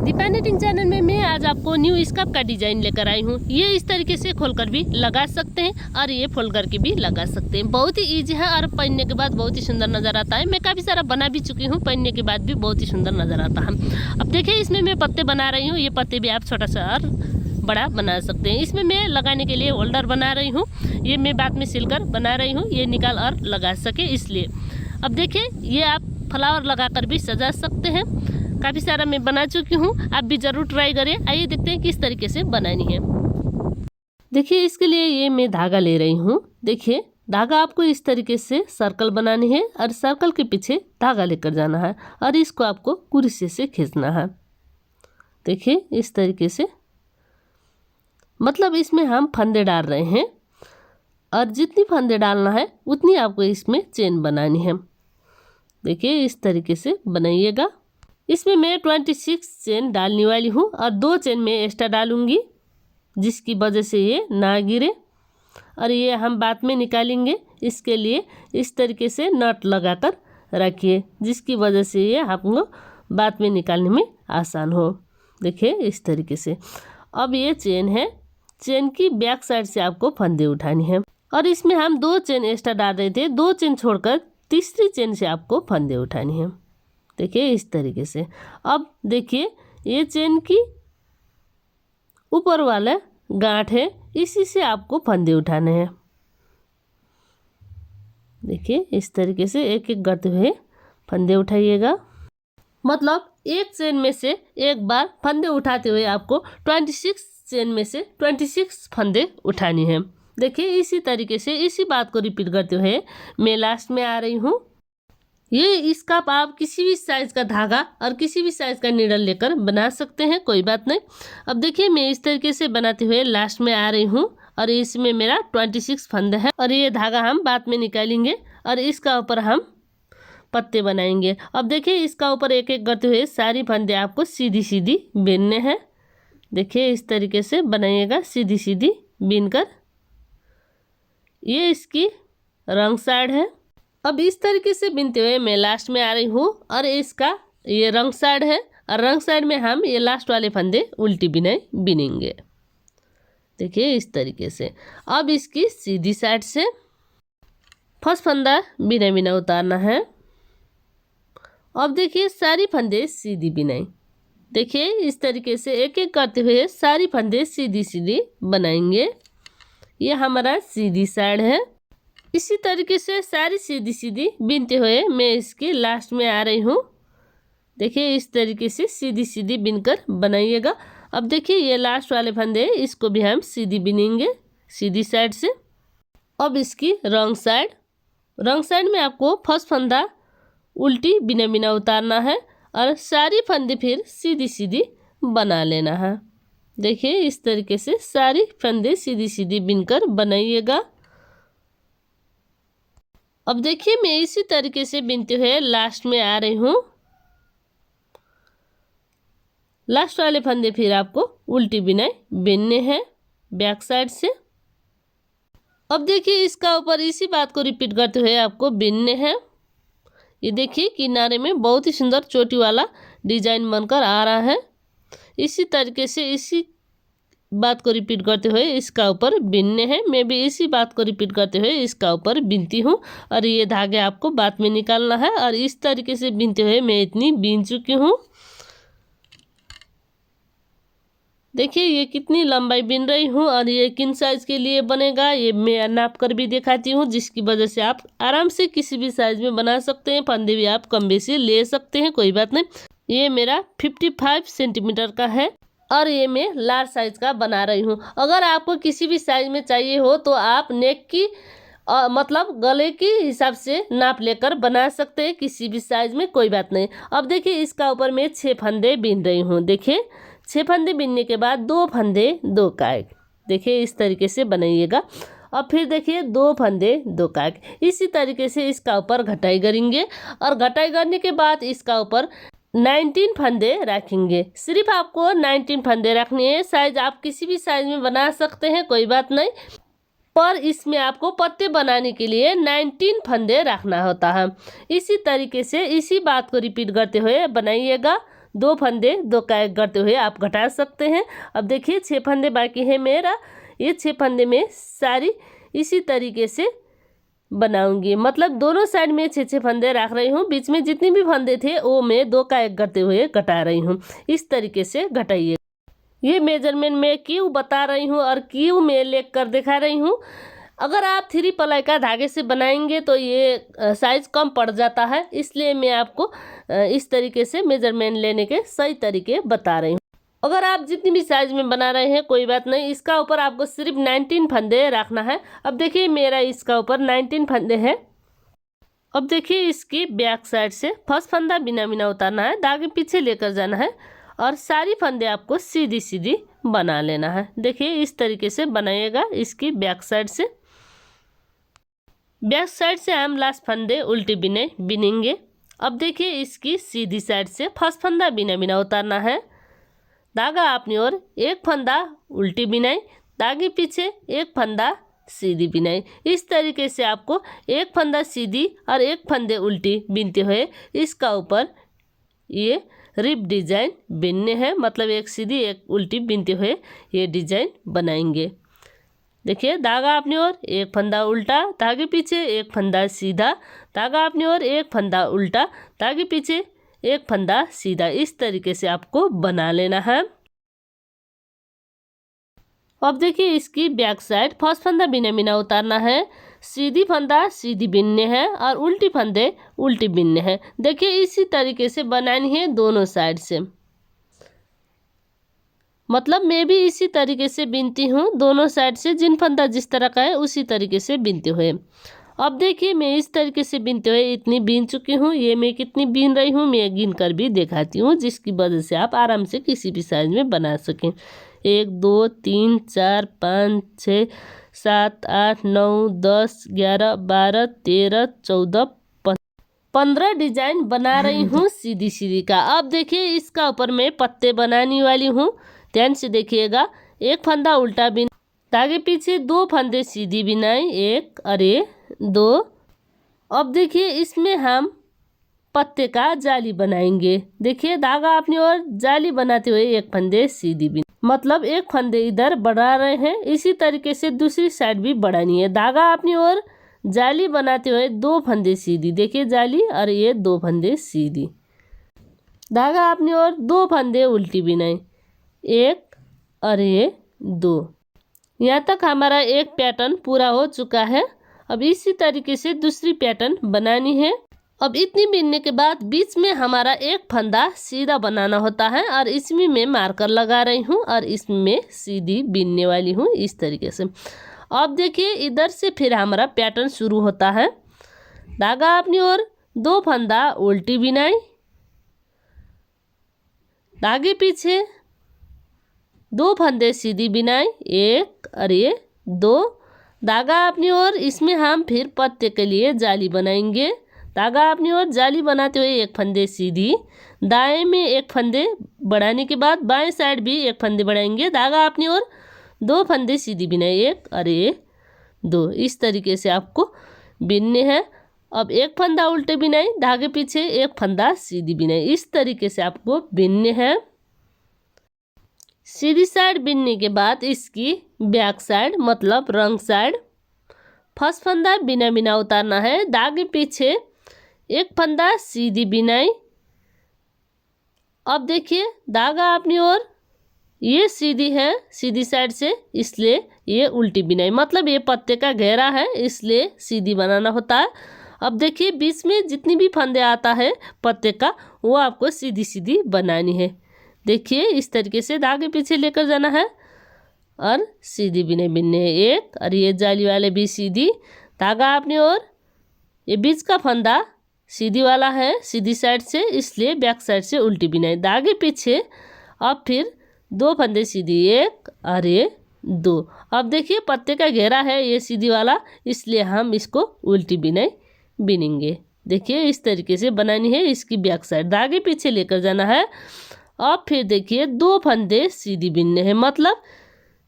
Deepa knitting channel में मैं आज आपको न्यू स्कार्फ का डिजाइन लेकर आई हूँ। ये इस तरीके से खोलकर भी लगा सकते हैं और ये फोल्ड करके भी लगा सकते हैं। बहुत ही इजी है और पहनने के बाद बहुत ही सुंदर नजर आता है। मैं काफ़ी सारा बना भी चुकी हूँ, पहनने के बाद भी बहुत ही सुंदर नजर आता है। अब देखिए इसमें मैं पत्ते बना रही हूँ। ये पत्ते भी आप छोटा सा और बड़ा बना सकते हैं। इसमें मैं लगाने के लिए होल्डर बना रही हूँ। ये मैं बाद में सिलकर बना रही हूँ, ये निकाल और लगा सके इसलिए। अब देखिए ये आप फ्लावर लगाकर भी सजा सकते हैं। काफ़ी सारा मैं बना चुकी हूँ, आप भी ज़रूर ट्राई करें। आइए देखते हैं किस तरीके से बनानी है। देखिए इसके लिए ये मैं धागा ले रही हूँ। देखिए धागा आपको इस तरीके से सर्कल बनानी है और सर्कल के पीछे धागा लेकर जाना है और इसको आपको कुर्सी से खींचना है। देखिए इस तरीके से, मतलब इसमें हम फंदे डाल रहे हैं और जितनी फंदे डालना है उतनी आपको इसमें चेन बनानी है। देखिए इस तरीके से बनाइएगा। इसमें मैं 26 चेन डालने वाली हूँ और 2 चेन में एक्स्ट्रा डालूंगी, जिसकी वजह से ये ना गिरे और ये हम बाद में निकालेंगे। इसके लिए इस तरीके से नट लगाकर रखिए, जिसकी वजह से ये आपको बाद में निकालने में आसान हो। देखिए इस तरीके से। अब ये चेन है, चेन की बैक साइड से आपको फंदे उठानी है और इसमें हम 2 चेन एक्स्ट्रा डाल रहे थे। 2 चेन छोड़कर तीसरी चेन से आपको फंदे उठानी है। देखिए इस तरीके से। अब देखिए ये चेन की ऊपर वाला गांठ है, इसी से आपको फंदे उठाने हैं। देखिए इस तरीके से एक एक करते हुए फंदे उठाइएगा। मतलब एक चेन में से एक बार फंदे उठाते हुए आपको 26 चेन में से 26 फंदे उठानी है। देखिए इसी तरीके से इसी बात को रिपीट करते हुए मैं लास्ट में आ रही हूँ। ये स्कार्फ आप किसी भी साइज़ का धागा और किसी भी साइज़ का नीडल लेकर बना सकते हैं, कोई बात नहीं। अब देखिए मैं इस तरीके से बनाते हुए लास्ट में आ रही हूँ और इसमें मेरा 26 फंदे है और ये धागा हम बाद में निकालेंगे और इसका ऊपर हम पत्ते बनाएंगे। अब देखिए इसका ऊपर एक एक करते हुए सारी फंदे आपको सीधी सीधी बीनने हैं। देखिए इस तरीके से बनाइएगा, सीधी सीधी बीनकर। ये इसकी रंग साइड है। अब इस तरीके से बिनते हुए मैं लास्ट में आ रही हूँ और इसका ये रंग साइड है और रंग साइड में हम ये लास्ट वाले फंदे उल्टी बिनाई बिनेंगे। देखिए इस तरीके से। अब इसकी सीधी साइड से फर्स्ट फंदा बिना बिना उतारना है। अब देखिए सारी फंदे सीधी बिनाई। देखिए इस तरीके से एक एक करते हुए सारी फंदे सीधी सीधी बनाएंगे। ये हमारा सीधी साइड है। इसी तरीके से सारी सीधी सीधी बिनते हुए मैं इसके लास्ट में आ रही हूँ। देखिए इस तरीके से सीधी सीधी बिनकर बनाइएगा। अब देखिए ये लास्ट वाले फंदे, इसको भी हम सीधी बिनेंगे सीधी साइड से। अब इसकी रॉन्ग साइड में आपको फर्स्ट फंदा उल्टी बिना बिना उतारना है और सारी फंदे फिर सीधी सीधी बना लेना है। देखिए इस तरीके से सारी फंदे सीधी सीधी बिनकर बनाइएगा। अब देखिए मैं इसी तरीके से बिनते हुए लास्ट में आ रही हूँ। लास्ट वाले फंदे फिर आपको उल्टी बिनाई बिनने हैं बैक साइड से। अब देखिए इसका ऊपर इसी बात को रिपीट करते हुए आपको बिनने हैं। ये देखिए किनारे में बहुत ही सुंदर चोटी वाला डिजाइन बनकर आ रहा है। इसी तरीके से इसी बात को रिपीट करते हुए इसका ऊपर बिनने हैं। मैं भी इसी बात को रिपीट करते हुए इसका ऊपर बिनती हूँ और ये धागे आपको बाद में निकालना है और इस तरीके से बिनते हुए मैं इतनी बिन चुकी हूँ। देखिए ये कितनी लंबाई बिन रही हूँ और ये किन साइज़ के लिए बनेगा ये मैं नाप कर भी दिखाती हूँ, जिसकी वजह से आप आराम से किसी भी साइज़ में बना सकते हैं। फंदे भी आप कम बेसी ले सकते हैं, कोई बात नहीं। ये मेरा 55 सेंटीमीटर का है और ये मैं लार्ज साइज़ का बना रही हूँ। अगर आपको किसी भी साइज़ में चाहिए हो तो आप नेक की मतलब गले के हिसाब से नाप लेकर बना सकते हैं किसी भी साइज़ में, कोई बात नहीं। अब देखिए इसका ऊपर मैं 6 फंदे बिन रही हूँ। देखिए 6 फंदे बिनने के बाद 2 फंदे 2 काट। देखिए इस तरीके से बनाइएगा। अब फिर देखिए 2 फंदे 2 काट। इसी तरीके से इसका ऊपर घटाई करेंगे और घटाई करने के बाद इसका ऊपर 19 फंदे रखेंगे। सिर्फ आपको 19 फंदे रखने हैं। साइज आप किसी भी साइज में बना सकते हैं, कोई बात नहीं, पर इसमें आपको पत्ते बनाने के लिए 19 फंदे रखना होता है। इसी तरीके से इसी बात को रिपीट करते हुए बनाइएगा। 2 फंदे 2 का 1 करते हुए आप घटा सकते हैं। अब देखिए 6 फंदे बाकी है मेरा। ये 6 फंदे में सारी इसी तरीके से बनाऊंगी, मतलब दोनों साइड में 6 फंदे रख रही हूँ। बीच में जितने भी फंदे थे वो मैं 2 का 1 करते हुए घटा रही हूँ। इस तरीके से घटाइए। ये मेजरमेंट मैं क्यों बता रही हूँ और क्यों मैं लिख कर दिखा रही हूँ, अगर आप 3 प्लाई का धागे से बनाएंगे तो ये साइज कम पड़ जाता है, इसलिए मैं आपको इस तरीके से मेजरमेंट लेने के सही तरीके बता रही हूँ। अगर आप जितनी भी साइज में बना रहे हैं कोई बात नहीं, इसका ऊपर आपको सिर्फ 19 फंदे रखना है। अब देखिए मेरा इसका ऊपर 19 फंदे हैं। अब देखिए इसकी बैक साइड से फर्स्ट फंदा बिना बिना उतारना है, धागे पीछे लेकर जाना है और सारी फंदे आपको सीधी सीधी बना लेना है। देखिए इस तरीके से बनाइएगा इसकी बैक साइड से। बैक साइड से हम लास्ट फंदे उल्टी बिनाई बिनेंगे। अब देखिए इसकी सीधी साइड से फर्स्ट फंदा बिना बिना उतारना है, धागा अपनी ओर, एक फंदा उल्टी बिनाई, धागे पीछे एक फंदा सीधी बिनाई। इस तरीके से आपको एक फंदा सीधी और एक फंदे उल्टी बिनते हुए इसका ऊपर ये रिप डिजाइन बिनने हैं, मतलब एक सीधी एक उल्टी बिनते हुए ये डिजाइन बनाएंगे। देखिए धागा अपनी ओर, एक फंदा उल्टा, धागे पीछे एक फंदा सीधा, धागा अपनी ओर, एक फंदा उल्टा, धागे पीछे एक फंदा सीधा। इस तरीके से आपको बना लेना है। अब देखिए इसकी बैक साइड फर्स्ट फंदा बिना बिना उतारना है, सीधी फंदा सीधी बिनने हैं और उल्टी फंदे उल्टी बिनने हैं। देखिए इसी तरीके से बनानी है दोनों साइड से, मतलब मैं भी इसी तरीके से बिनती हूँ दोनों साइड से, जिन फंदा जिस तरह का है उसी तरीके से बिनते हुए। अब देखिए मैं इस तरीके से बिनते हुए इतनी बीन चुकी हूँ। ये मैं कितनी बीन रही हूँ मैं गिन कर भी दिखाती हूँ, जिसकी वजह से आप आराम से किसी भी साइज में बना सकें। 1 2 3 4 5 6 7 8 9 10 11 12 13 14 15 डिजाइन बना रही हूँ सीधी सीधी का। अब देखिए इसका ऊपर मैं पत्ते बनाने वाली हूँ, ध्यान से देखिएगा। एक फंदा उल्टा बिन, धागे पीछे 2 फंदे सीधी बिनाई, 1 और 2। अब देखिए इसमें हम पत्ते का जाली बनाएंगे। देखिए धागा अपनी ओर, जाली बनाते हुए एक फंदे सीधी बिन, मतलब एक फंदे इधर बढ़ा रहे हैं। इसी तरीके से दूसरी साइड भी बढ़ानी है। धागा अपनी ओर, जाली बनाते हुए 2 फंदे सीधी, देखिए जाली और ये 2 फंदे सीधी, धागा अपनी ओर 2 फंदे उल्टी बिनाई, 1 और 2। यहाँ तक हमारा एक पैटर्न पूरा हो चुका है। अब इसी तरीके से दूसरी पैटर्न बनानी है। अब इतनी बिनने के बाद बीच में हमारा एक फंदा सीधा बनाना होता है और इसमें मैं मार्कर लगा रही हूँ और इसमें सीधी बिनने वाली हूँ इस तरीके से। अब देखिए इधर से फिर हमारा पैटर्न शुरू होता है। धागा अपनी ओर, 2 फंदा उल्टी बिनाई, धागे पीछे 2 फंदे सीधी बिनाई, 1 और 2, धागा अपनी ओर। इसमें हम फिर पत्ते के लिए जाली बनाएंगे। धागा अपनी ओर, जाली बनाते हुए एक फंदे सीधी, दाएं में एक फंदे बढ़ाने के बाद बाएं साइड भी एक फंदे बढ़ाएंगे। धागा अपनी ओर, 2 फंदे सीधी बिनाई, 1 और 2। इस तरीके से आपको बिनने हैं। अब एक फंदा उल्टे बिनाई, धागे पीछे एक फंदा सीधी बिनाई। इस तरीके से आपको बिनने हैं। सीधी साइड बिनने के बाद इसकी बैक साइड, मतलब रंग साइड, फर्स्ट फंदा बिना बिना उतारना है, धागे पीछे एक फंदा सीधी बिनाई। अब देखिए धागा अपनी ओर, ये सीधी है सीधी साइड से, इसलिए ये उल्टी बिनाई, मतलब ये पत्ते का घेरा है इसलिए सीधी बनाना होता है। अब देखिए बीच में जितनी भी फंदे आता है पत्ते का वो आपको सीधी सीधी बनानी है। देखिए इस तरीके से धागे पीछे लेकर जाना है और सीधी बिनाई बिनने है, 1 और ये जाली वाले भी सीधी, धागा अपनी ओर, ये बीच का फंदा सीधी वाला है सीधी साइड से, इसलिए बैक साइड से उल्टी बिनाई, धागे पीछे अब फिर 2 फंदे सीधी, 1 और 2। अब देखिए पत्ते का घेरा है ये सीधी वाला, इसलिए हम इसको उल्टी बिनाई बिनेंगे। देखिए इस तरीके से बनानी है इसकी बैक साइड, धागे पीछे लेकर जाना है। अब फिर देखिए 2 फंदे सीधी बिनने हैं, मतलब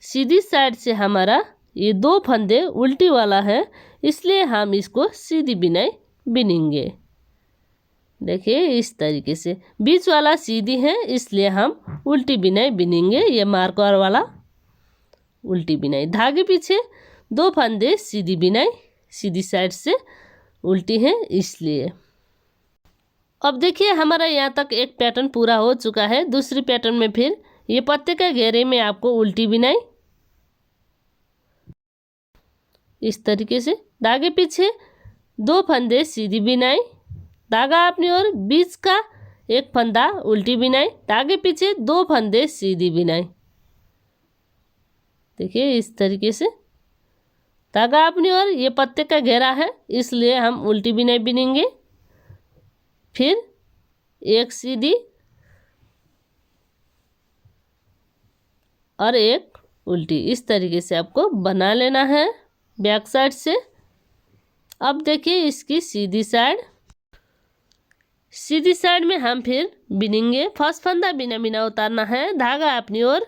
सीधी साइड से हमारा ये 2 फंदे उल्टी वाला है, इसलिए हम इसको सीधी बिनाई बिनेंगे। देखिए इस तरीके से। बीच वाला सीधी है इसलिए हम उल्टी बिनाई बिनेंगे। ये मार्कर वाला उल्टी बिनाई। धागे पीछे 2 फंदे सीधी बिनाई, सीधी साइड से उल्टी है इसलिए। अब देखिए हमारा यहाँ तक एक पैटर्न पूरा हो चुका है। दूसरी पैटर्न में फिर ये पत्ते का घेरे में आपको उल्टी बिनाई इस तरीके से। धागे पीछे 2 फंदे सीधी बिनाई, धागा अपनी ओर, बीच का एक फंदा उल्टी बिनाई, धागे पीछे 2 फंदे सीधी बिनाई। देखिए इस तरीके से। धागा अपनी ओर, ये पत्ते का घेरा है इसलिए हम उल्टी बिनाई बिनेंगे। फिर एक सीधी और एक उल्टी, इस तरीके से आपको बना लेना है बैक साइड से। अब देखिए इसकी सीधी साइड। सीधी साइड में हम फिर बिनेंगे। फर्स्ट फंदा बिना बिना उतारना है, धागा अपनी ओर,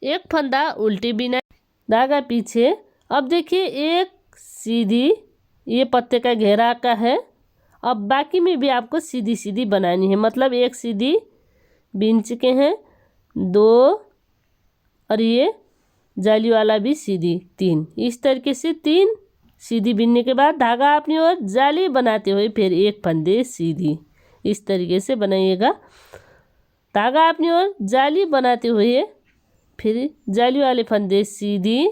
एक फंदा उल्टी बिना, धागा पीछे। अब देखिए एक सीधी, ये पत्ते का घेरा का है। अब बाकी में भी आपको सीधी सीधी बनानी है, मतलब एक सीधी बिन चुके हैं, 2 और ये जाली वाला भी सीधी 3। इस तरीके से 3 सीधी बिनने के बाद धागा अपनी ओर, जाली बनाते हुए फिर एक फंदे सीधी, इस तरीके से बनाइएगा। धागा अपनी ओर, जाली बनाते हुए फिर जाली वाले फंदे सीधी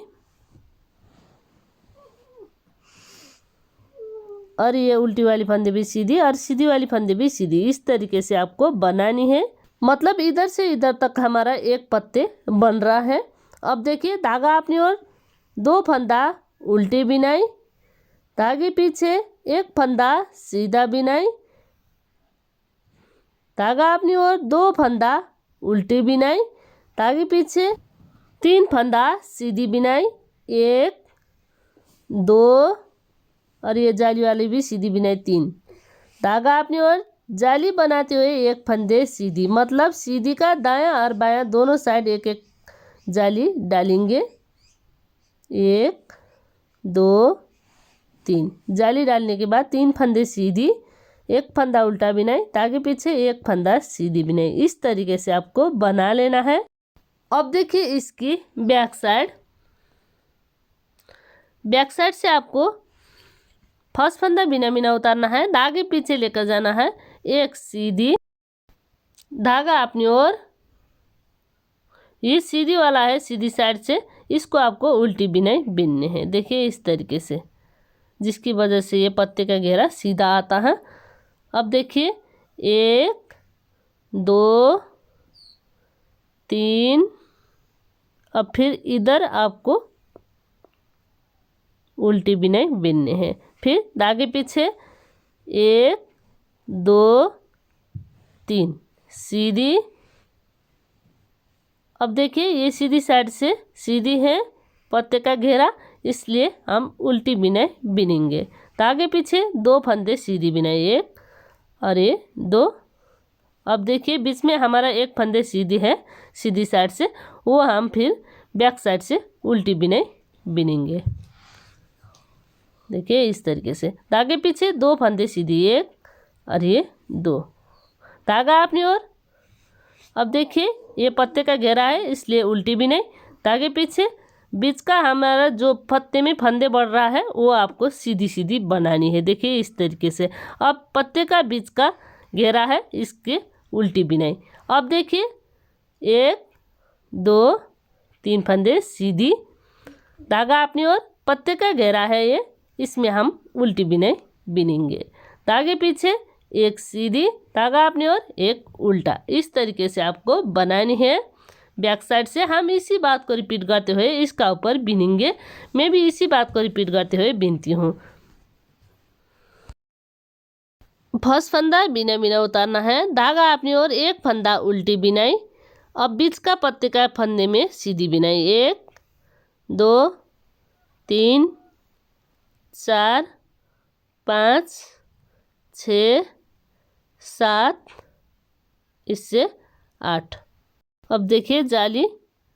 और ये उल्टी वाली फंदे भी सीधी और सीधी वाली फंदे भी सीधी, इस तरीके से आपको बनानी है। मतलब इधर से इधर तक हमारा एक पत्ते बन रहा है। अब देखिए धागा अपनी ओर, 2 फंदा उल्टी बिनाई, धागे पीछे एक फंदा सीधा बिनाई, धागा अपनी ओर, 2 फंदा उल्टी बिनाई, धागे पीछे 3 फंदा सीधी बिनाई, 1 2 और ये जाली वाली भी सीधी बिनाई 3। धागा अपनी ओर, जाली बनाते हुए एक फंदे सीधी, मतलब सीधी का दायां और बायां दोनों साइड एक एक जाली डालेंगे। 1 2 3 जाली डालने के बाद 3 फंदे सीधी, एक फंदा उल्टा बिनाई, धागे पीछे एक फंदा सीधी बिनाई, इस तरीके से आपको बना लेना है। अब देखिए इसकी बैक साइड। बैक साइड से आपको फर्स्ट फंदा बिना बिना उतारना है, धागे पीछे लेकर जाना है, एक सीधी, धागा अपनी ओर, ये सीधी वाला है सीधी साइड से, इसको आपको उल्टी बिनाई बिनने हैं। देखिए इस तरीके से, जिसकी वजह से ये पत्ते का घेरा सीधा आता है। अब देखिए 1 2 3, अब फिर इधर आपको उल्टी बिनाई बिनने हैं। फिर धागे पीछे 1 2 3 सीधी। अब देखिए ये सीधी साइड से सीधी है पत्ते का घेरा, इसलिए हम उल्टी बिनाई बिनेंगे। धागे पीछे 2 फंदे सीधी बिनाई, 1 और ये 2। अब देखिए बीच में हमारा एक फंदे सीधी है सीधी साइड से, वो हम फिर बैक साइड से उल्टी बिनाई बिनेंगे। देखिए इस तरीके से, धागे पीछे 2 फंदे सीधी, 1 और ये 2, धागा अपनी ओर। अब देखिए ये पत्ते का घेरा है इसलिए उल्टी बिनाई, धागे पीछे बीच का हमारा जो पत्ते में फंदे बढ़ रहा है वो आपको सीधी सीधी बनानी है। देखिए इस तरीके से। अब पत्ते का बीच का घेरा है, इसके उल्टी बिनाई। अब देखिए 1 2 3 फंदे सीधी, धागा अपनी ओर, पत्ते का घेरा है ये, इसमें हम उल्टी बिनाई बिनेंगे। धागे पीछे एक सीधी, धागा अपनी ओर, एक उल्टा, इस तरीके से आपको बनानी है। बैक साइड से हम इसी बात को रिपीट करते हुए इसका ऊपर बिनेंगे। मैं भी इसी बात को रिपीट करते हुए बिनती हूँ। फर्स्ट फंदा बिना बिना उतारना है, धागा अपनी ओर, एक फंदा उल्टी बिनाई। अब बीच का पत्ते का फंदे में सीधी बिनाई, 1 2 3 4 5 6 7, इससे 8। अब देखिए जाली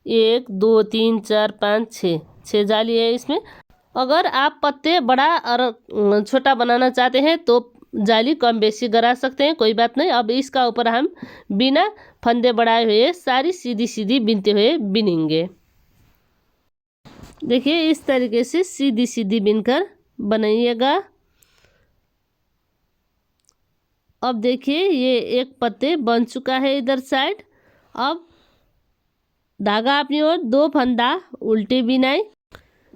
1 2 3 4 5 6 जाली है इसमें। अगर आप पत्ते बड़ा और छोटा बनाना चाहते हैं तो जाली कम बेसी करा सकते हैं, कोई बात नहीं। अब इसका ऊपर हम बिना फंदे बढ़ाए हुए सारी सीधी सीधी बिनते हुए बिनेंगे। देखिए इस तरीके से सीधी सीधी बिनकर बनाइएगा। अब देखिए ये एक पत्ते बन चुका है इधर साइड। अब धागा अपनी ओर 2 फंदा उल्टी बिनाई,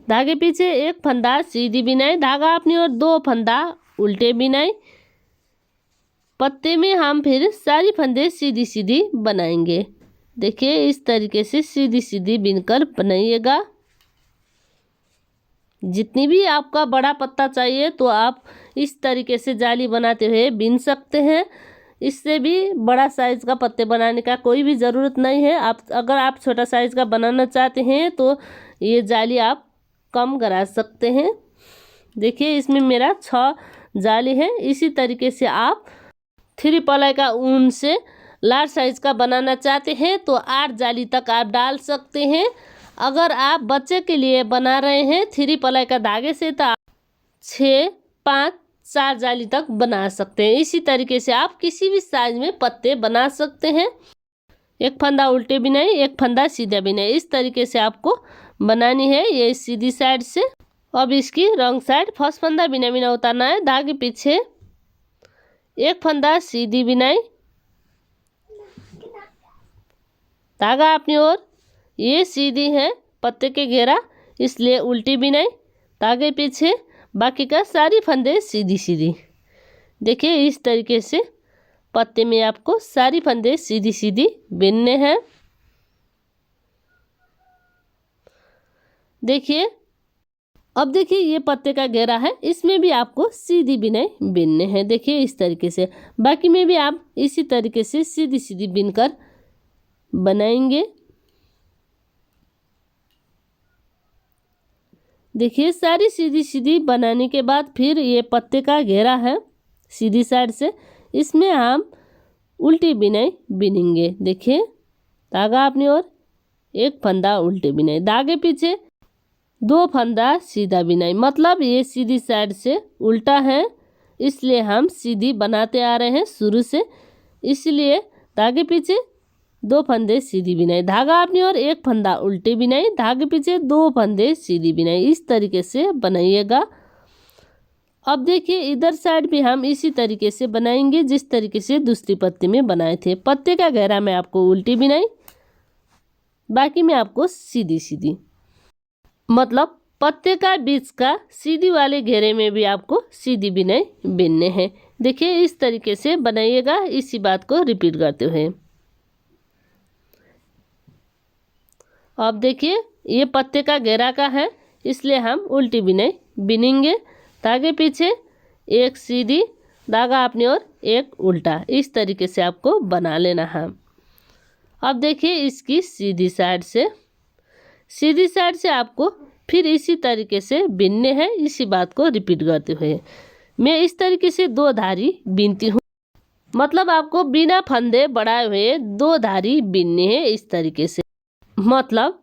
धागे पीछे 1 फंदा सीधी बिनाई, धागा अपनी ओर 2 फंदा उल्टे बिनाई। पत्ते में हम फिर सारी फंदे सीधी सीधी बनाएंगे। देखिए इस तरीके से सीधी सीधी बिनकर बनाइएगा। जितनी भी आपका बड़ा पत्ता चाहिए तो आप इस तरीके से जाली बनाते हुए बिन सकते हैं। इससे भी बड़ा साइज़ का पत्ते बनाने का कोई भी ज़रूरत नहीं है। अगर आप छोटा साइज़ का बनाना चाहते हैं तो ये जाली आप कम करा सकते हैं। देखिए इसमें मेरा 6 जाली है। इसी तरीके से आप 3 प्लाई का ऊन से लार्ज साइज़ का बनाना चाहते हैं तो 8 जाली तक आप डाल सकते हैं। अगर आप बच्चे के लिए बना रहे हैं 3 प्लाई का धागे से तो आप 6, 5, 4 जाली तक बना सकते हैं। इसी तरीके से आप किसी भी साइज में पत्ते बना सकते हैं। 1 फंदा उल्टे बिनाई, 1 फंदा सीधा बिनाई, इस तरीके से आपको बनानी है ये सीधी साइड से। अब इसकी रॉन्ग साइड फर्स्ट फंदा बिना बिना उतारना है। धागे पीछे 1 फंदा सीधी बिनाई, धागा अपनी ओर ये सीधी है पत्ते के घेरा इसलिए उल्टी बिनाई, धागे पीछे बाकी का सारी फंदे सीधी सीधी। देखिए इस तरीके से पत्ते में आपको सारी फंदे सीधी सीधी बिनने हैं। देखिए अब देखिए ये पत्ते का घेरा है, इसमें भी आपको सीधी बिनाई बिनने हैं। देखिए इस तरीके से बाकी में भी आप इसी तरीके से सीधी सीधी बिनकर बनाएंगे। देखिए सारी सीधी सीधी बनाने के बाद फिर ये पत्ते का घेरा है सीधी साइड से, इसमें हम उल्टी बिनाई बिनेंगे। देखिए धागा अपनी ओर 1 फंदा उल्टी बिनाई, धागे पीछे 2 फंदा सीधा बिनाई। मतलब ये सीधी साइड से उल्टा है इसलिए हम सीधी बनाते आ रहे हैं शुरू से, इसलिए धागे पीछे 2 फंदे सीधी बिनाई, धागा अपनी ओर 1 फंदा उल्टी बिनाई, धागे पीछे 2 फंदे सीधी बिनाई। इस तरीके से बनाइएगा। अब देखिए इधर साइड भी हम इसी तरीके से बनाएंगे जिस तरीके से दूसरी पत्ती में बनाए थे। पत्ते का घेरा में आपको उल्टी बिनाई, बाकी में आपको सीधी सीधी। मतलब पत्ते का बीच का सीधी वाले घेरे में भी आपको सीधी बिनाई बिनने हैं। देखिए इस तरीके से बनाइएगा, इसी बात को रिपीट करते हुए। अब देखिए ये पत्ते का घेरा का है इसलिए हम उल्टी बिनाई बिनेंगे। धागे पीछे 1 सीधी, धागा अपनी ओर 1 उल्टा, इस तरीके से आपको बना लेना है। अब देखिए इसकी सीधी साइड से आपको फिर इसी तरीके से बिनने हैं। इसी बात को रिपीट करते हुए मैं इस तरीके से 2 धारी बिनती हूँ। मतलब आपको बिना फंदे बढ़ाए हुए 2 धारी बिनने हैं इस तरीके से। मतलब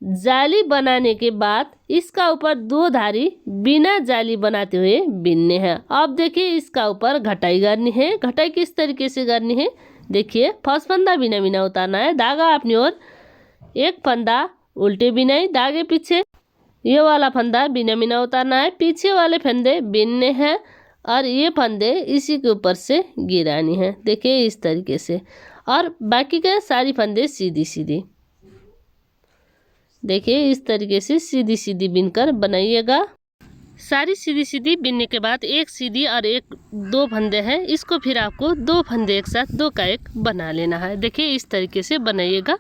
जाली बनाने के बाद इसका ऊपर 2 धारी बिना जाली बनाते हुए बिनने हैं। अब देखिए इसका ऊपर घटाई करनी है। घटाई किस तरीके से करनी है, देखिए फर्स्ट फंदा बिना बिना उतारना है, धागा अपनी ओर 1 फंदा उल्टे बिनाई, धागे पीछे ये वाला फंदा बिना बिना उतारना है, पीछे वाले फंदे बिनने हैं और ये फंदे इसी के ऊपर से गिरानी है। देखिए इस तरीके से, और बाकी के सारी फंदे सीधी सीधी। देखिए इस तरीके से सीधी सीधी बिनकर बनाइएगा। सारी सीधी सीधी बिनने के बाद 1 सीधी और 2 फंदे हैं, इसको फिर आपको 2 फंदे एक साथ 2 का 1 बना लेना है। देखिए इस तरीके से बनाइएगा।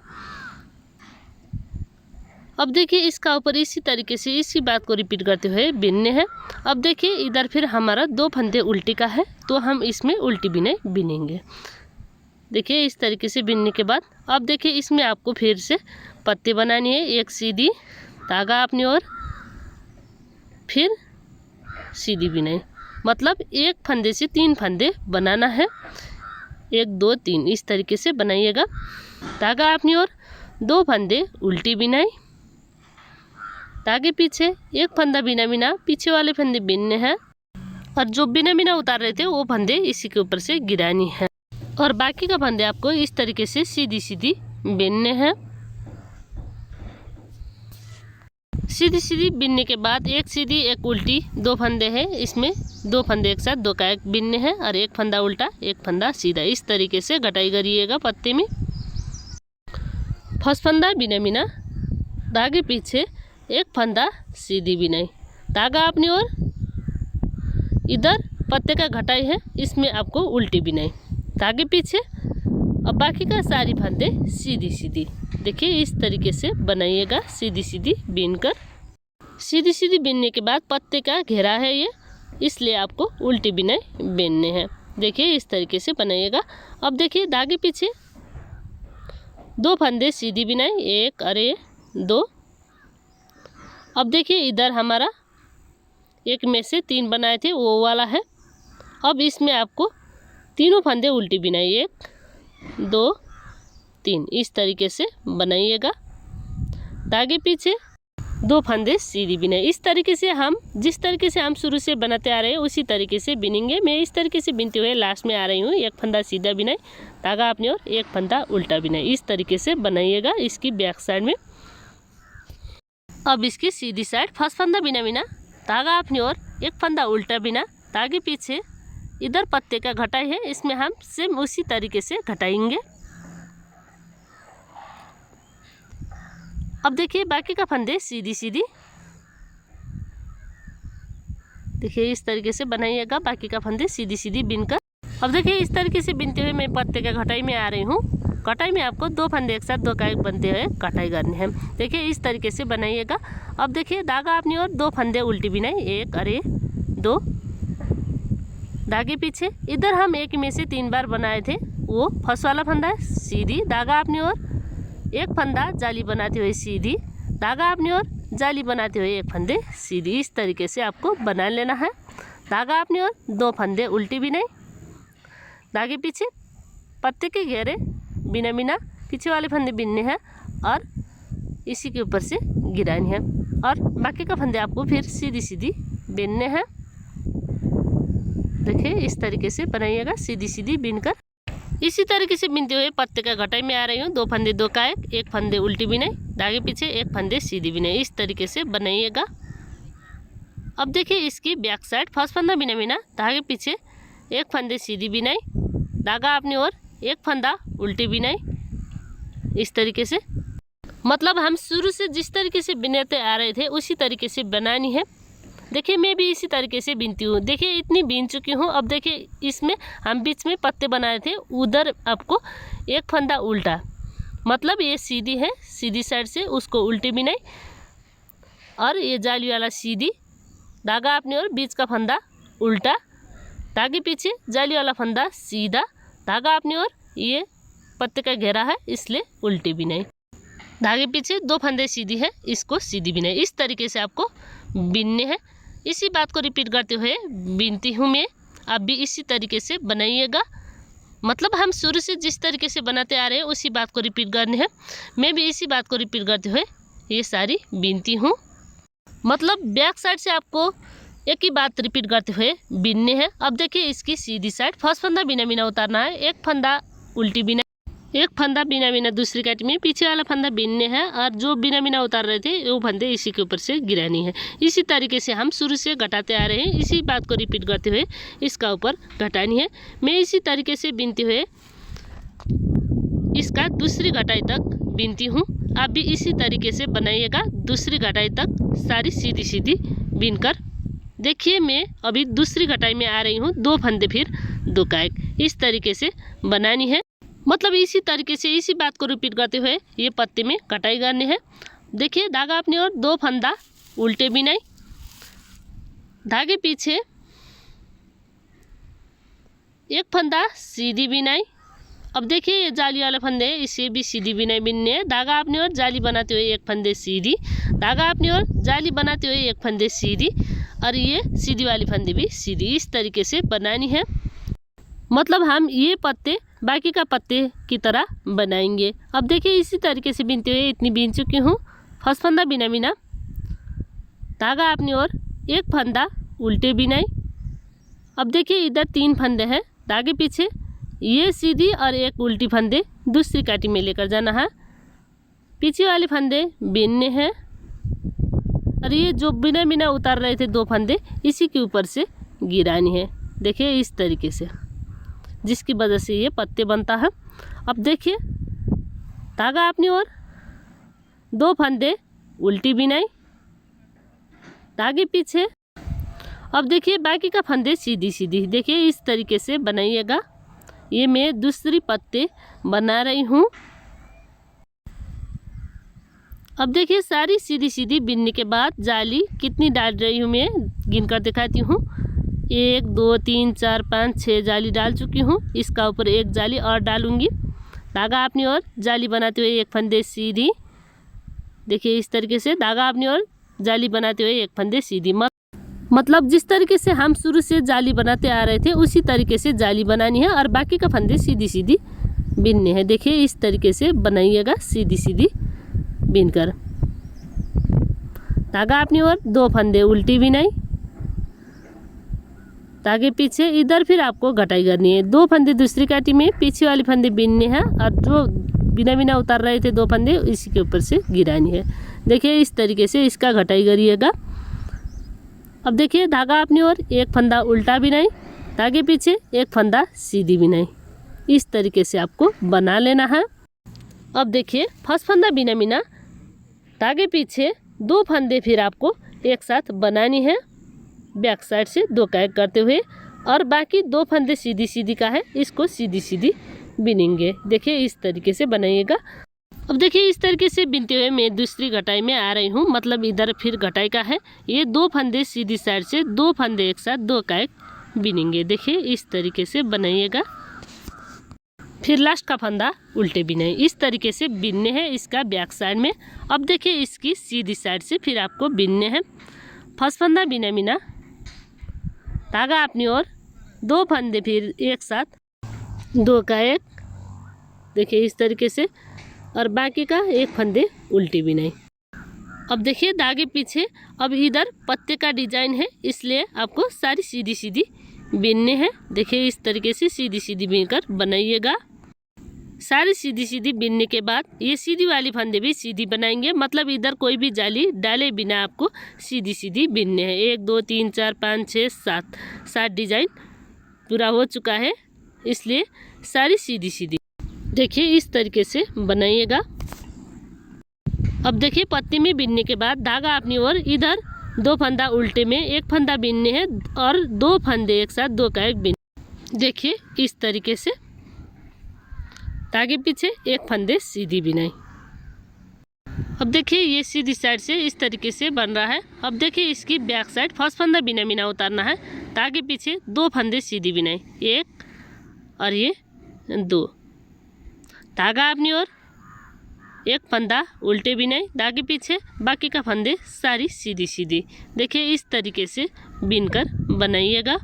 अब देखिए इसका ऊपर इसी तरीके से इसी बात को रिपीट करते हुए बिनने हैं। अब देखिए इधर फिर हमारा 2 फंदे उल्टी का है तो हम इसमें उल्टी बिनाई बिनेंगे। देखिए इस तरीके से बिनने के बाद अब देखिए इसमें आपको फिर से पत्ती बनानी है। 1 सीधी, धागा अपनी ओर, फिर सीधी बिनाई। मतलब 1 फंदे से 3 फंदे बनाना है। 1 2 3 इस तरीके से बनाइएगा। धागा अपनी ओर 2 फंदे उल्टी बिनाई, धागे पीछे 1 फंदा बिना बिना पीछे वाले फंदे बिनने हैं। और जो बिना बिना उतार रहे थे वो फंदे इसी के ऊपर से गिरानी है। और बाकी का फंदे आपको इस तरीके से सीधी सीधी बिनने हैं। सीधी सीधी बिनने के बाद एक सीधी एक उल्टी, दो फंदे हैं, इसमें दो फंदे एक साथ दो का एक बिनने हैं और एक फंदा उल्टा एक फंदा सीधा। इस तरीके से घटाई करिएगा पत्ते में। फर्स्ट फंदा बिना बिना, धागे पीछे एक फंदा सीधी बिनाई, धागा अपनी ओर, इधर पत्ते का घटाई है, इसमें आपको उल्टी बिनाई, धागे पीछे, और बाकी का सारी फंदे सीधी सीधी। देखिए इस तरीके से बनाइएगा सीधी सीधी बीनकर। सीधी सीधी बीनने के बाद पत्ते का घेरा है ये, इसलिए आपको उल्टी बिनाई बीनने हैं। देखिए इस तरीके से बनाइएगा। अब देखिए धागे पीछे दो फंदे सीधी बिनाई, एक और ये दो। अब देखिए इधर हमारा एक में से तीन बनाए थे वो वाला है। अब इसमें आपको तीनों फंदे उल्टी बिनाई, एक दो तीन, इस तरीके से बनाइएगा। धागे पीछे दो फंदे सीधी बिनाई। इस तरीके से हम जिस तरीके से हम शुरू से बनाते आ रहे हैं उसी तरीके से बिनेंगे। मैं इस तरीके से बिनते हुए लास्ट में आ रही हूँ। एक फंदा सीधा बिनाई, धागा अपनी ओर, एक फंदा उल्टा बिनाई। इस तरीके से बनाइएगा इसकी बैक साइड में। अब इसकी सीधी साइड फर्स्ट फंदा बिना बिना, धागा अपनी ओर, एक फंदा उल्टा बिना, धागे पीछे, इधर पत्ते का घटाई है, इसमें हम सेम उसी तरीके से घटाएंगे। अब देखिए बाकी का फंदे सीधी सीधी, देखिए इस तरीके से बनाइएगा बाकी का फंदे सीधी सीधी बिनकर। अब देखिए इस तरीके से बिनते हुए मैं पत्ते के घटाई में आ रही हूँ। कटाई में आपको दो फंदे एक साथ दो का एक बनते हुए कटाई करनी है। देखिए इस तरीके से बनाइएगा। अब देखिए धागा अपनी ओर, दो फंदे उल्टी बिनाई, एक और दो, धागे पीछे, इधर हम एक में से तीन बार बनाए थे वो फर्स्ट वाला फंदा है सीधी, धागा अपनी ओर, एक फंदा जाली बनाते हुए सीधी, धागा अपनी ओर, जाली बनाते हुए एक फंदे सीधी। इस तरीके से आपको बना लेना है। धागा अपनी ओर, दो फंदे उल्टी बिनाई, धागे पीछे, पत्ते के घेरे बिना बिना, पीछे वाले फंदे बिनने हैं और इसी के ऊपर से गिरानी है। और बाकी का फंदे आपको फिर सीधी सीधी बिनने हैं। देखिए इस तरीके से बनाइएगा सीधी सीधी बिनकर। इसी तरीके से बिनते हुए पत्ते का घटाई में आ रही हूँ। दो फंदे दो का एक फंदे उल्टी बिनाई, धागे पीछे, एक फंदे सीधी बिनाई। इस तरीके से बनाइएगा। अब देखिए इसकी बैक साइड फर्स्ट फंदा बिना बिना, धागे पीछे, एक फंदे सीधी बिनाई, धागा अपनी ओर, एक फंदा उल्टी बिनाई। इस तरीके से मतलब हम शुरू से जिस तरीके से बिनते आ रहे थे उसी तरीके से बनानी है। देखिए मैं भी इसी तरीके से बिनती हूँ। देखिए इतनी बिन चुकी हूँ। अब देखिए इसमें हम बीच में पत्ते बनाए थे, उधर आपको एक फंदा उल्टा, मतलब ये सीधी है, सीधी साइड से उसको उल्टी बिनाई, और ये जाली वाला सीधी, धागा अपनी ओर, बीच का फंदा उल्टा, धागे पीछे, जाली वाला फंदा सीधा, धागा अपनी ओर, ये पत्ते का घेरा है इसलिए उल्टी बिनाई, धागे पीछे, दो फंदे सीधी है, इसको सीधी बिनाई। इस तरीके से आपको बिनने हैं। इसी बात को रिपीट करते हुए बिनती हूँ मैं, आप भी इसी तरीके से बनाइएगा। मतलब हम शुरू से जिस तरीके से बनाते आ रहे हैं उसी बात को रिपीट करनी है। मैं भी इसी बात को रिपीट करते हुए ये सारी बिनती हूँ। मतलब बैक साइड से आपको एक ही बात रिपीट करते हुए बिनने हैं। अब देखिए इसकी सीधी साइड फर्स्ट फंदा बिना बिना उतारना है, एक फंदा उल्टी बिना, एक फंदा बिना बिना दूसरी काट में, पीछे वाला फंदा बिनने हैं, और जो बिना बिना उतार रहे थे वो फंदे इसी के ऊपर से गिरानी है। इसी तरीके से हम शुरू से घटाते आ रहे हैं। इसी बात को रिपीट करते हुए इसका ऊपर घटानी है। मैं इसी तरीके से बिनते हुए इसका दूसरी घटाई तक बिनती हूँ। आप भी इसी तरीके से बनाइएगा दूसरी घटाई तक सारी सीधी सीधी बिनकर। देखिए मैं अभी दूसरी घटाई में आ रही हूँ। दो फंदे फिर दो का एक, इस तरीके से बनानी है। मतलब इसी तरीके से इसी बात को रिपीट करते हुए ये पत्ते में कटाई करनी है। देखिए धागा अपनी ओर, दो फंदा उल्टे बिनाई, धागे पीछे, एक फंदा सीधी बिनाई। अब देखिए ये जाली वाले फंदे है, इसे भी सीधी बिनाई बिनने है। धागा अपनी ओर, जाली बनाते हुए एक फंदे सीधी, धागा अपनी ओर, जाली बनाते हुए एक फंदे सीधी, और ये सीधी वाली फंदे भी सीधी। इस तरीके से बनानी है। मतलब हम ये पत्ते बाकी का पत्ते की तरह बनाएंगे। अब देखिए इसी तरीके से बिनते हुए इतनी बिन चुकी हूँ। फर्स्ट फंदा बिना बिना, धागा अपनी ओर, एक फंदा उल्टे बिनाई, अब देखिए इधर 3 फंदे हैं, आगे पीछे ये सीधी और एक उल्टी फंदे दूसरी काटी में लेकर जाना है। पीछे वाले फंदे बिनने हैं और ये जो बिना बिना उतार रहे थे 2 फंदे इसी के ऊपर से गिरानी है। देखिए इस तरीके से, जिसकी वजह से ये पत्ते बनता है। अब देखिए धागा अपनी ओर, 2 फंदे उल्टी बिनाई, आगे पीछे। अब देखिए बाकी का फंदे सीधी सीधी, देखिए इस तरीके से बनाइएगा। ये मैं दूसरी पत्ते बना रही हूँ। अब देखिए सारी सीधी सीधी बिनने के बाद जाली कितनी डाल रही हूँ मैं गिन कर दिखाती हूँ। 1 2 3 4 5 6 जाली डाल चुकी हूँ। इसका ऊपर एक जाली और डालूंगी। धागा अपनी ओर जाली बनाते हुए एक फंदे सीधी, देखिए इस तरीके से धागा अपनी ओर जाली बनाते हुए एक फंदे सीधी। मतलब जिस तरीके से हम शुरू से जाली बनाते आ रहे थे उसी तरीके से जाली बनानी है और बाकी का फंदे सीधी सीधी बिनने हैं। देखिए इस तरीके से बनाइएगा, सीधी सीधी बिनकर। धागा अपनी ओर 2 फंदे उल्टी बिनाई, आगे पीछे। इधर फिर आपको घटाई करनी है। 2 फंदे दूसरी काटी में, पीछे वाले फंदे बिनने हैं और जो बिना बिना उतार रहे थे 2 फंदे इसी के ऊपर से गिरानी है। देखिए इस तरीके से इसका घटाई करिएगा। अब देखिए धागा अपनी ओर 1 फंदा उल्टा बिनाई, आगे पीछे 1 फंदा सीधी बिनाई। इस तरीके से आपको बना लेना है। अब देखिए फर्स्ट फंदा बिना बिना, आगे पीछे 2 फंदे फिर आपको एक साथ बनानी है बैक साइड से 2 कैग करते हुए, और बाकी 2 फंदे सीधी सीधी का है, इसको सीधी सीधी बिनेंगे। देखिए इस तरीके से बनाइएगा। अब देखिए इस तरीके से बिनते हुए मैं दूसरी घटाई में आ रही हूँ, मतलब इधर फिर घटाई का है। ये 2 फंदे सीधी साइड से 2 फंदे एक साथ 2 कैग बिनेंगे। देखिए इस तरीके से बनाइएगा। फिर लास्ट का फंदा उल्टे बिनाई, इस तरीके से बिनने हैं इसका बैक साइड में। अब देखिए इसकी सीधी साइड से फिर आपको बिनने हैं। फर्स्ट फंदा बिना बिना, धागा अपनी ओर 2 फंदे फिर एक साथ 2 का एक, देखिए इस तरीके से, और बाकी का 1 फंदे उल्टी बिनाई। अब देखिए धागे पीछे, अब इधर पत्ते का डिजाइन है इसलिए आपको सारी सीधी सीधी बिनने हैं। देखिए इस तरीके से सीधी सीधी बिनकर बनाइएगा। सारी सीधी सीधी बिनने के बाद ये सीधी वाली फंदे भी सीधी बनाएंगे, मतलब इधर कोई भी जाली डाले बिना आपको सीधी सीधी बिनने हैं। 1 2 3 4 5 6 7 डिजाइन पूरा हो चुका है, इसलिए सारी सीधी सीधी देखिए इस तरीके से बनाइएगा। अब देखिए पत्ती में बिनने के बाद धागा अपनी ओर, इधर 2 फंदा उल्टे में 1 फंदा बिनने हैं और 2 फंदे एक साथ 2 का एक बिन। देखिए इस तरीके से आगे पीछे 1 फंदे सीधी बिनाई। अब देखिए ये सीधी साइड से इस तरीके से बन रहा है। अब देखिए इसकी बैक साइड फर्स्ट फंदा बिना बिना उतारना है, आगे पीछे 2 फंदे सीधी बिनाई, 1 और ये 2। धागा अपनी ओर 1 फंदा उल्टे बिनाई, आगे पीछे बाकी का फंदे सारी सीधी सीधी। देखिए इस तरीके से बिनकर बनाइएगा।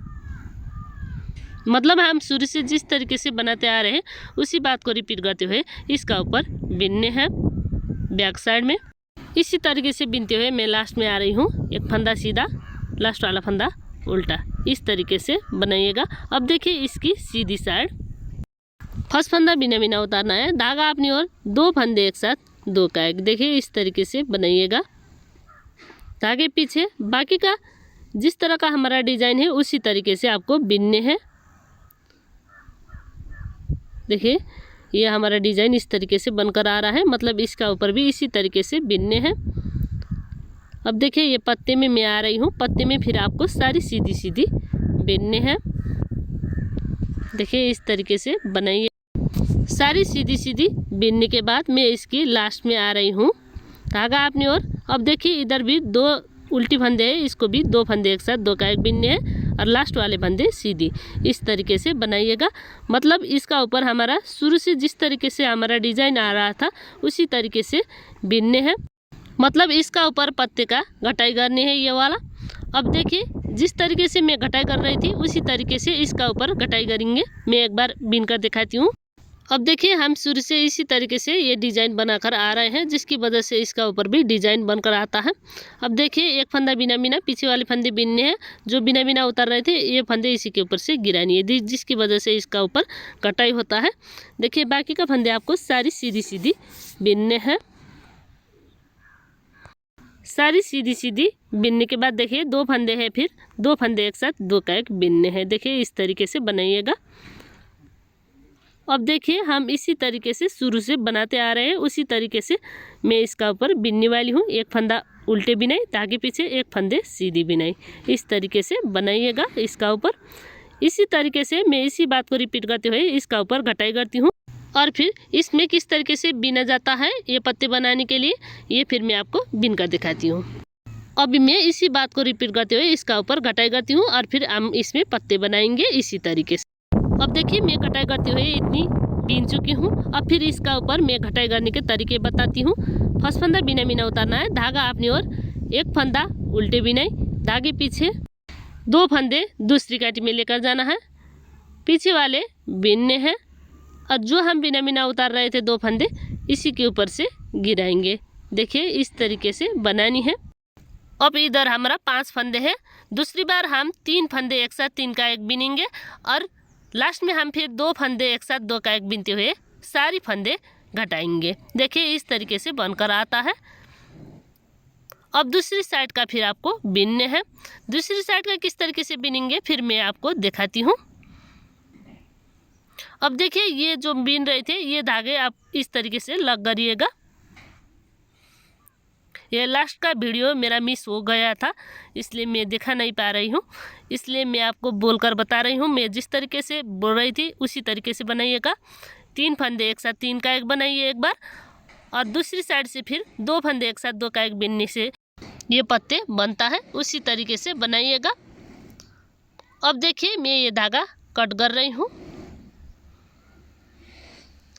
मतलब हम शुरू से जिस तरीके से बनाते आ रहे हैं उसी बात को रिपीट करते हुए इसका ऊपर बिनने हैं बैक साइड में। इसी तरीके से बिनते हुए मैं लास्ट में आ रही हूँ, 1 फंदा सीधा, लास्ट वाला फंदा उल्टा। इस तरीके से बनाइएगा। अब देखिए इसकी सीधी साइड, फर्स्ट फंदा बिना बिना उतारना है, धागा अपनी ओर 2 फंदे एक साथ 2 का एक। देखिए इस तरीके से बनाइएगा। आगे पीछे बाकी का जिस तरह का हमारा डिजाइन है उसी तरीके से आपको बिनने हैं। देखिए ये हमारा डिजाइन इस तरीके से बनकर आ रहा है, मतलब इसका ऊपर भी इसी तरीके से बिनने हैं। अब देखिए ये पत्ते में मैं आ रही हूँ, पत्ते में फिर आपको सारी सीधी सीधी बिनने हैं। देखिए इस तरीके से बनाइए। सारी सीधी सीधी बिनने के बाद मैं इसकी लास्ट में आ रही हूँ, धागा अपनी ओर। अब देखिए इधर भी 2 उल्टी फंदे हैं, इसको भी 2 फंदे एक साथ 2 का एक बिनने हैं और लास्ट वाले फंदे सीधी। इस तरीके से बनाइएगा। मतलब इसका ऊपर हमारा शुरू से जिस तरीके से हमारा डिजाइन आ रहा था उसी तरीके से बिनने हैं। मतलब इसका ऊपर पत्ते का घटाई करनी है ये वाला। अब देखिए जिस तरीके से मैं घटाई कर रही थी उसी तरीके से इसका ऊपर घटाई करेंगे। मैं एक बार बिन कर दिखाती हूँ। अब देखिए हम शुरू से इसी तरीके से ये डिज़ाइन बनाकर आ रहे हैं, जिसकी वजह से इसका ऊपर भी डिज़ाइन बनकर आता है। अब देखिए एक फंदा बिना बिना पीछे वाले फंदे बिनने हैं, जो बिना बिना उतर रहे थे ये फंदे इसी के ऊपर से गिरानी है, जिसकी वजह से इसका ऊपर कटाई होता है। देखिए बाकी का फंदे आपको सारी सीधी सीधी बिनने हैं। सारी सीधी सीधी बिनने के बाद देखिए 2 फंदे हैं, फिर 2 फंदे एक साथ 2 का एक बिनने हैं। देखिए इस तरीके से बनाइएगा। अब देखिए हम इसी तरीके से शुरू से बनाते आ रहे हैं, उसी तरीके से मैं इसका ऊपर बिनने वाली हूँ। एक फंदा उल्टे बिनाई, आगे पीछे एक फंदे सीधी बिनाई, इस तरीके से बनाइएगा इसका ऊपर। इसी तरीके से मैं इसी बात को रिपीट करते हुए इसका ऊपर घटाई करती हूँ, और फिर इसमें किस तरीके से बिना जाता है ये पत्ते बनाने के लिए, ये फिर मैं आपको बिन कर दिखाती हूँ। अभी मैं इसी बात को रिपीट करते हुए इसका ऊपर घटाई करती हूँ, और फिर हम इसमें पत्ते बनाएंगे इसी तरीके से। अब देखिए मैं घटाई करते हुए इतनी बीन चुकी हूँ। अब फिर इसका ऊपर मैं घटाई करने के तरीके बताती हूँ। फर्स्ट फंदा बिना बिना उतारना है, धागा अपनी ओर, एक फंदा उल्टे बिनाई, धागे पीछे 2 फंदे दूसरी काटी में लेकर जाना है, पीछे वाले बिनने हैं, और जो हम बिना बिना उतार रहे थे 2 फंदे इसी के ऊपर से गिराएंगे। देखिए इस तरीके से बनानी है। अब इधर हमारा 5 फंदे हैं, दूसरी बार हम 3 फंदे एक साथ 3 का एक बिनेंगे, और लास्ट में हम फिर 2 फंदे एक साथ 2 का एक बिनते हुए सारी फंदे घटाएंगे। देखिए इस तरीके से बनकर आता है। अब दूसरी साइड का फिर आपको बिनने हैं। दूसरी साइड का किस तरीके से बिनेंगे फिर मैं आपको दिखाती हूँ। अब देखिए ये जो बिन रहे थे ये धागे आप इस तरीके से लग करिएगा। ये लास्ट का वीडियो मेरा मिस हो गया था, इसलिए मैं दिखा नहीं पा रही हूँ, इसलिए मैं आपको बोलकर बता रही हूँ। मैं जिस तरीके से बोल रही थी उसी तरीके से बनाइएगा। 3 फंदे एक साथ 3 का एक बनाइए एक बार, और दूसरी साइड से फिर 2 फंदे एक साथ 2 का एक बिनने से ये पत्ते बनता है, उसी तरीके से बनाइएगा। अब देखिए मैं ये धागा कट कर रही हूँ।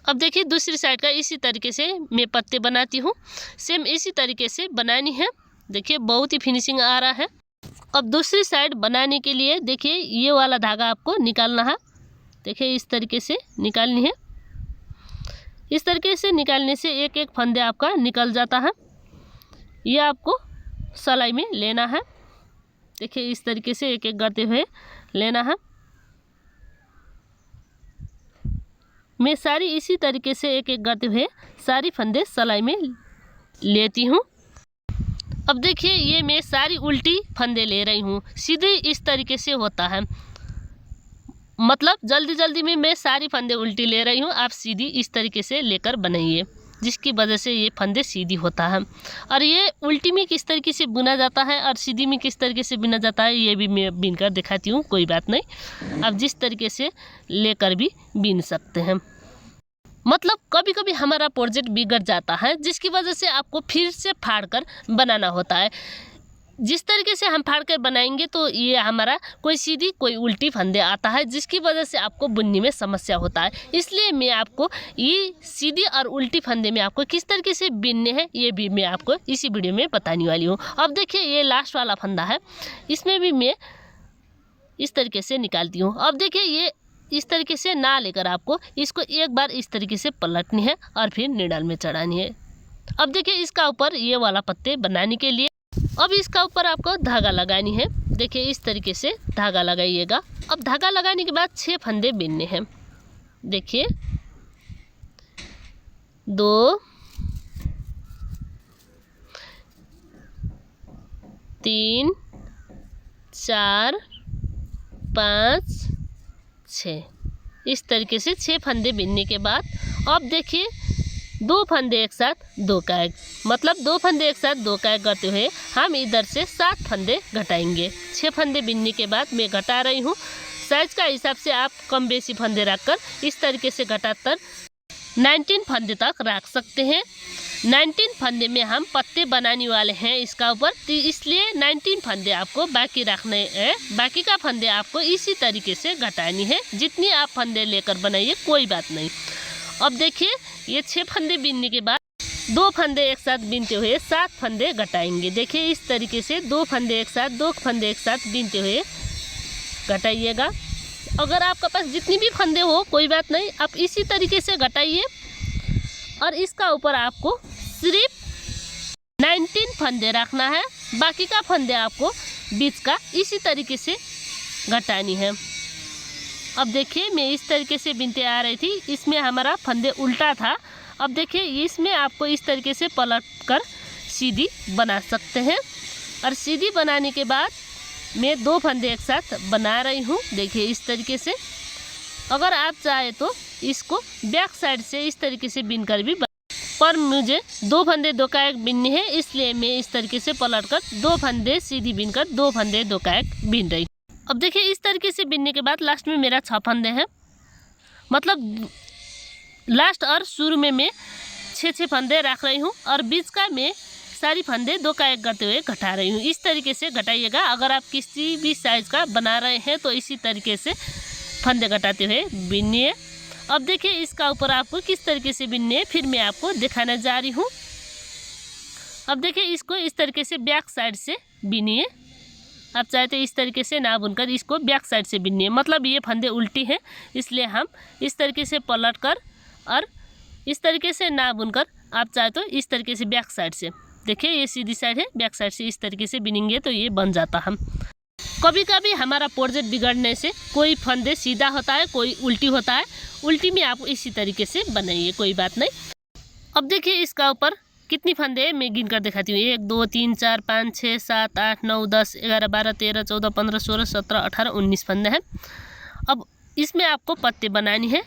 अब देखिए दूसरी साइड का इसी तरीके से मैं पत्ते बनाती हूँ, सेम इसी तरीके से बनानी है। देखिए बहुत ही फिनिशिंग आ रहा है। अब दूसरी साइड बनाने के लिए देखिए ये वाला धागा आपको निकालना है। देखिए इस तरीके से निकालनी है। इस तरीके से निकालने से एक एक फंदे आपका निकल जाता है। ये आपको सिलाई में लेना है। देखिए इस तरीके से एक एक करते हुए लेना है। मैं सारी इसी तरीके से एक एक करते हुए सारी फंदे सिलाई में लेती हूँ। अब देखिए ये मैं सारी उल्टी फंदे ले रही हूँ, सीधे इस तरीके से होता है, मतलब जल्दी जल्दी में मैं सारी फंदे उल्टी ले रही हूँ। आप सीधी इस तरीके से लेकर बनाइए, जिसकी वजह से ये फंदे सीधी होता है। और ये उल्टी में किस तरीके से बुना जाता है और सीधी में किस तरीके से बुना जाता है ये भी मैं बीन कर दिखाती हूँ, कोई बात नहीं। आप जिस तरीके से लेकर भी बीन सकते हैं। मतलब कभी कभी हमारा प्रोजेक्ट बिगड़ जाता है, जिसकी वजह से आपको फिर से फाड़ कर बनाना होता है। जिस तरीके से हम फाड़ कर बनाएंगे तो ये हमारा कोई सीधी कोई उल्टी फंदे आता है, जिसकी वजह से आपको बुनने में समस्या होता है। इसलिए मैं आपको ये सीधी और उल्टी फंदे में आपको किस तरीके से बिनने हैं ये भी मैं आपको इसी वीडियो में बताने वाली हूँ। अब देखिए ये लास्ट वाला फंदा है, इसमें भी मैं इस तरीके से निकालती हूँ। अब देखिए ये इस तरीके से ना लेकर आपको इसको एक बार इस तरीके से पलटनी है और फिर निडाल में चढ़ानी है। अब देखिए इसका ऊपर ये वाला पत्ते बनाने के लिए अब इसका ऊपर आपको धागा लगानी है। देखिए इस तरीके से धागा लगाइएगा। अब धागा लगाने के बाद 6 फंदे बिनने हैं। देखिए 2 3 4 5 6 इस तरीके से 6 फंदे बिनने के बाद अब देखिए 2 फंदे एक साथ 2 का एक, मतलब 2 फंदे एक साथ 2 का एक करते हुए हम इधर से 7 फंदे घटाएंगे। 6 फंदे बिनने के बाद मैं घटा रही हूँ। साइज का हिसाब से आप कम बेसी फंदे रखकर इस तरीके से घटाकर 19 फंदे तक रख सकते हैं। 19 फंदे में हम पत्ते बनाने वाले हैं इसका ऊपर, तो इसलिए 19 फंदे आपको बाकी रखने हैं। बाकी का फंदे आपको इसी तरीके से घटानी है। जितनी आप फंदे लेकर बनाइए कोई बात नहीं। अब देखिए ये 6 फंदे बिनने के बाद 2 फंदे एक साथ बिनते हुए 7 फंदे घटाएंगे। देखिए इस तरीके से 2 फंदे एक साथ 2 फंदे एक साथ बिनते हुए घटाइएगा। अगर आपके पास जितनी भी फंदे हो कोई बात नहीं, आप इसी तरीके से घटाइए और इसका ऊपर आपको सिर्फ 19 फंदे रखना है। बाकी का फंदे आपको बीच का इसी तरीके से घटानी है। अब देखिए मैं इस तरीके से बिनते आ रही थी, इसमें हमारा फंदे उल्टा था। अब देखिए इसमें आपको इस तरीके से पलट कर सीधी बना सकते हैं। और सीधी बनाने के बाद मैं 2 फंदे एक साथ बना रही हूँ, देखिए इस तरीके से। अगर आप चाहे तो इसको बैक साइड से इस तरीके से बिनकर भी पर मुझे 2 फंदे 2 का 1 बिनने हैं, इसलिए मैं इस तरीके से पलट कर 2 फंदे सीधी बिनकर 2 फंदे 2 का 1 बिन रही। अब देखिए इस तरीके से बिनने के बाद लास्ट में मेरा 6 फंदे हैं, मतलब लास्ट और शुरू में मैं 6 फंदे रख रही हूँ और बीच का मैं सारी फंदे 2 का 1 करते हुए घटा रही हूँ। इस तरीके से घटाइएगा। अगर आप किसी भी साइज़ का बना रहे हैं तो इसी तरीके से फंदे घटाते हुए बिनिए। अब देखिए इसका ऊपर आपको किस तरीके से बिनने है, फिर मैं आपको दिखाने जा रही हूँ। अब देखिए इसको इस तरीके से बैक साइड से बिनिए। आप चाहे तो इस तरीके से ना बुनकर इसको बैक साइड से बिनिए, मतलब ये फंदे उल्टी हैं इसलिए हम इस तरीके से पलट कर और इस तरीके से ना बुनकर आप चाहे तो इस तरीके से बैक साइड से, देखिए ये सीधी साइड है, बैक साइड से इस तरीके से बिनेंगे तो ये बन जाता हम। कभी कभी हमारा प्रोजेक्ट बिगड़ने से कोई फंदे सीधा होता है, कोई उल्टी होता है। उल्टी में आप इसी तरीके से बनाइए, कोई बात नहीं। अब देखिए इसका ऊपर कितनी फंदे है मैं गिन कर दिखाती हूँ। 1 2 3 4 5 6 7 8 9 10 11 12 13 14 15 16 17 18 19 फंदे हैं। अब इसमें आपको पत्ते बनानी है,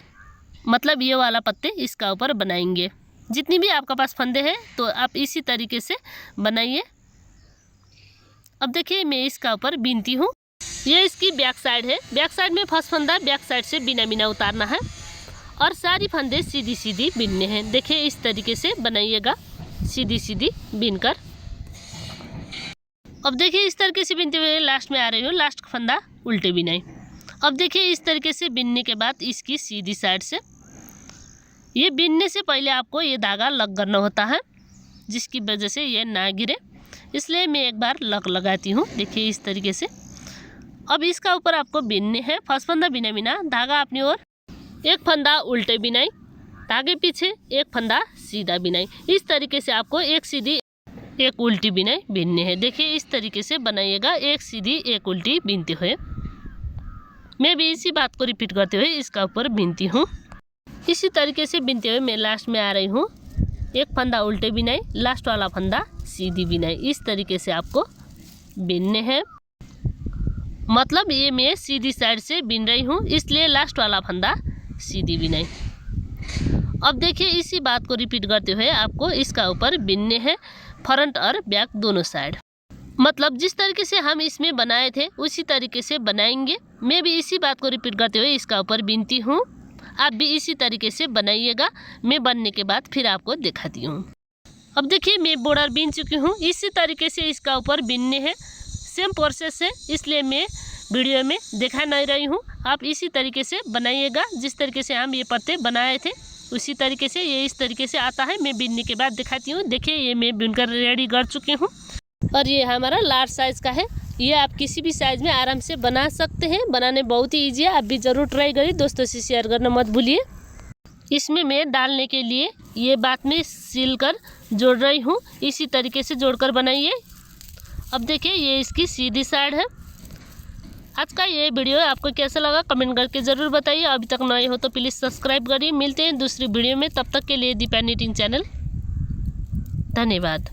मतलब ये वाला पत्ते इसका ऊपर बनाएंगे। जितनी भी आपका पास फंदे हैं तो आप इसी तरीके से बनाइए। अब देखिए मैं इसका ऊपर बिनती हूँ। ये इसकी बैक साइड है, बैक साइड में फर्स्ट फंदा बैक साइड से बिना बिना उतारना है और सारी फंदे सीधी सीधी बिनने हैं। देखिए इस तरीके से बनाइएगा, सीधी सीधी बिनकर। अब देखिए इस तरीके से बिनते हुए लास्ट में आ रही हूँ, लास्ट का फंदा उल्टे बिनाई। अब देखिए इस तरीके से बिनने के बाद इसकी सीधी साइड से, ये बिनने से पहले आपको ये धागा लग करना होता है जिसकी वजह से ये ना गिरे, इसलिए मैं एक बार लग लगाती हूँ। देखिए इस तरीके से। अब इसका ऊपर आपको बिनने हैं। फर्स्ट फंदा बिना बिना, धागा अपनी ओर, एक फंदा उल्टे बिनाई, धागे पीछे एक फंदा सीधा बिनाई। इस तरीके से आपको एक सीधी एक उल्टी बिनाई बिनने हैं। देखिए इस तरीके से बनाइएगा, एक सीधी एक उल्टी बिनते हुए। मैं भी इसी बात को रिपीट करते हुए इसका ऊपर बिनती हूँ। इसी तरीके से बिनते हुए मैं लास्ट में आ रही हूँ। एक फंदा उल्टे बिनाई, लास्ट वाला फंदा सीधी बिनाई। इस तरीके से आपको बिनने हैं, मतलब ये मैं सीधी साइड से बिन रही हूँ इसलिए लास्ट वाला फंदा सीधी बिनाई। अब देखिए इसी बात को रिपीट करते हुए आपको इसका ऊपर बिनने हैं, फ्रंट और बैक दोनों साइड। मतलब जिस तरीके से हम इसमें बनाए थे उसी तरीके से बनाएंगे। मैं भी इसी बात को रिपीट करते हुए इसका ऊपर बिनती हूँ, आप भी इसी तरीके से बनाइएगा। मैं बनने के बाद फिर आपको दिखाती हूँ। अब देखिए मैं बॉर्डर बिन चुकी हूँ, इसी तरीके से इसका ऊपर बिनने हैं। सेम प्रोसेस है इसलिए मैं वीडियो में दिखा नहीं रही हूँ, आप इसी तरीके से बनाइएगा। जिस तरीके से हम ये पत्ते बनाए थे उसी तरीके से ये इस तरीके से आता है। मैं बिनने के बाद दिखाती हूँ। देखिए ये मैं बिनकर रेडी कर चुकी हूँ और ये हमारा लार्ज साइज़ का है। ये आप किसी भी साइज़ में आराम से बना सकते हैं, बनाने बहुत ही ईजी है। आप भी ज़रूर ट्राई करिए, दोस्तों से शेयर करना मत भूलिए। इसमें मैं डालने के लिए ये बात में सील कर जोड़ रही हूँ, इसी तरीके से जोड़कर बनाइए। अब देखिए ये इसकी सीधी साइड है। आज का ये वीडियो आपको कैसा लगा कमेंट करके ज़रूर बताइए। अभी तक नए हो तो प्लीज़ सब्सक्राइब करिए। मिलते हैं दूसरी वीडियो में, तब तक के लिए दीपा निटिंग चैनल। धन्यवाद।